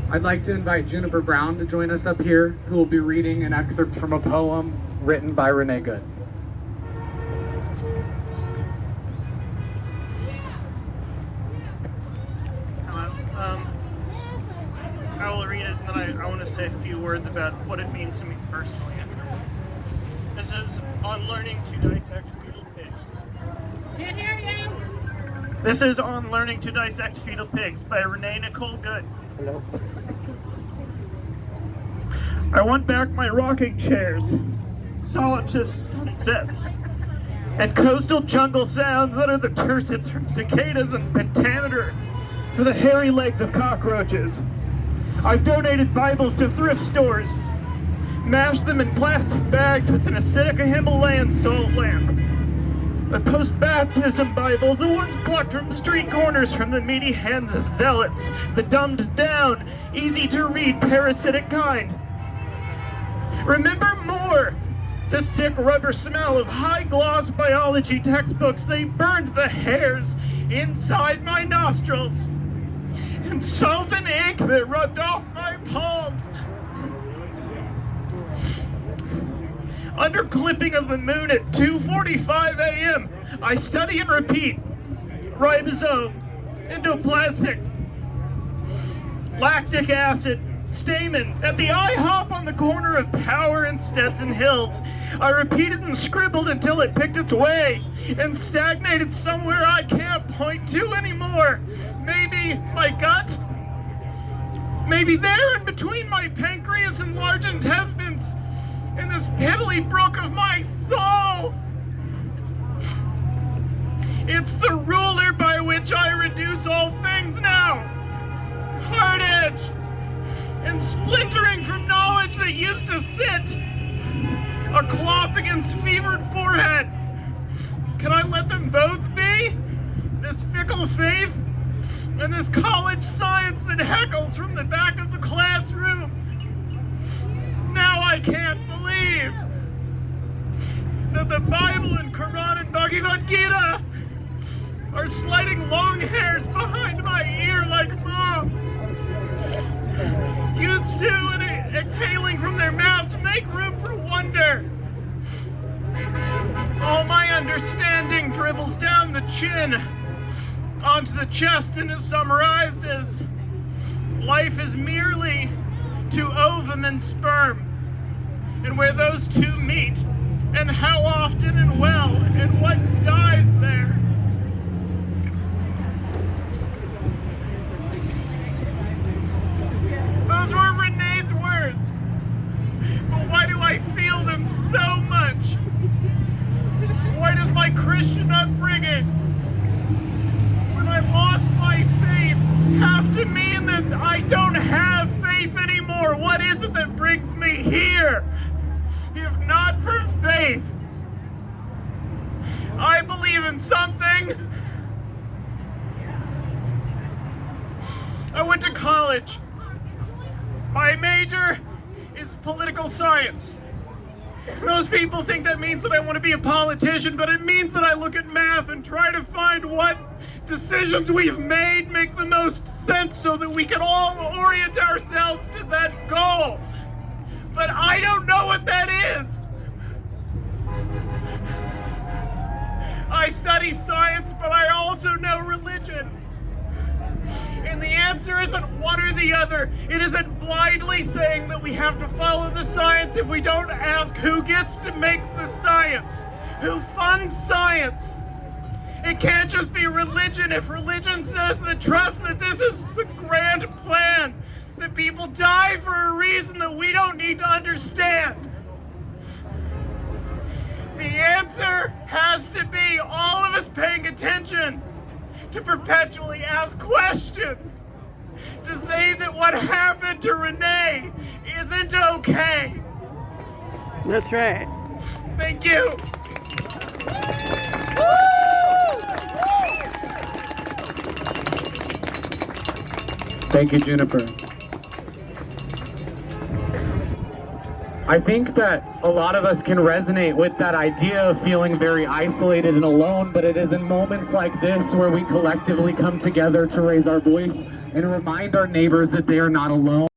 I'd like to invite Juniper Brown to join us up here, who will be reading an excerpt from a poem written by Renée Good. Hello. I will read it, and then I want to say a few words about what it means to me personally. This is on learning to dissect fetal pigs. Can't hear you. This is on learning to dissect fetal pigs by Renée Nicole Good. Hello. I want back my rocking chairs, solipsist sunsets, and coastal jungle sounds that are the tercets from cicadas and pentameter for the hairy legs of cockroaches. I've donated Bibles to thrift stores, mashed them in plastic bags with an acidic Himalayan salt lamp. The post-baptism Bibles, the ones plucked from street corners from the meaty hands of zealots, the dumbed down, easy-to-read, parasitic kind. Remember more! The sick rubber smell of high-gloss biology textbooks, they burned the hairs inside my nostrils. And salt and ink that rubbed off my palms. Under clipping of the moon at 2:45 a.m., I study and repeat. Ribosome, endoplasmic, lactic acid, stamen. At the IHOP on the corner of Power and Stetson Hills, I repeated and scribbled until it picked its way and stagnated somewhere I can't point to anymore. Maybe my gut? Maybe there in between my pancreas and large intestines, in this piddly brook of my soul. It's the ruler by which I reduce all things now. Hard-edged and splintering from knowledge that used to sit, a cloth against fevered forehead. Can I let them both be? This fickle faith and this college science that heckles from the back of the classroom. Now I can't believe that the Bible and Quran and Bhagavad Gita are sliding long hairs behind my ear like Mom used to, and exhaling from their mouths make room for wonder. All my understanding dribbles down the chin onto the chest and is summarized as life is merely to ovum and sperm, and where those two meet, and how often and well, and what dies there. Those were Renee's words, but why do I feel them so much? Why does my Christian upbringing, when I lost my faith, have to mean that I don't have faith anymore? What is it that brings me here, if not for faith? I believe in something. I went to college. My major is political science. Most people think that means that I want to be a politician, but it means that I look at math and try to find what decisions we've made make the most sense so that we can all orient ourselves to that goal. But I don't know what that is. I study science, but I also know religion. And the answer isn't one or the other. It isn't blindly saying that we have to follow the science if we don't ask who gets to make the science, who funds science. It can't just be religion if religion says that trust that this is the grand plan, that people die for a reason that we don't need to understand. The answer has to be all of us paying attention, to perpetually ask questions, to say that what happened to Renee isn't okay. That's right. Thank you. Thank you, Juniper. I think that a lot of us can resonate with that idea of feeling very isolated and alone, but it is in moments like this where we collectively come together to raise our voice and remind our neighbors that they are not alone.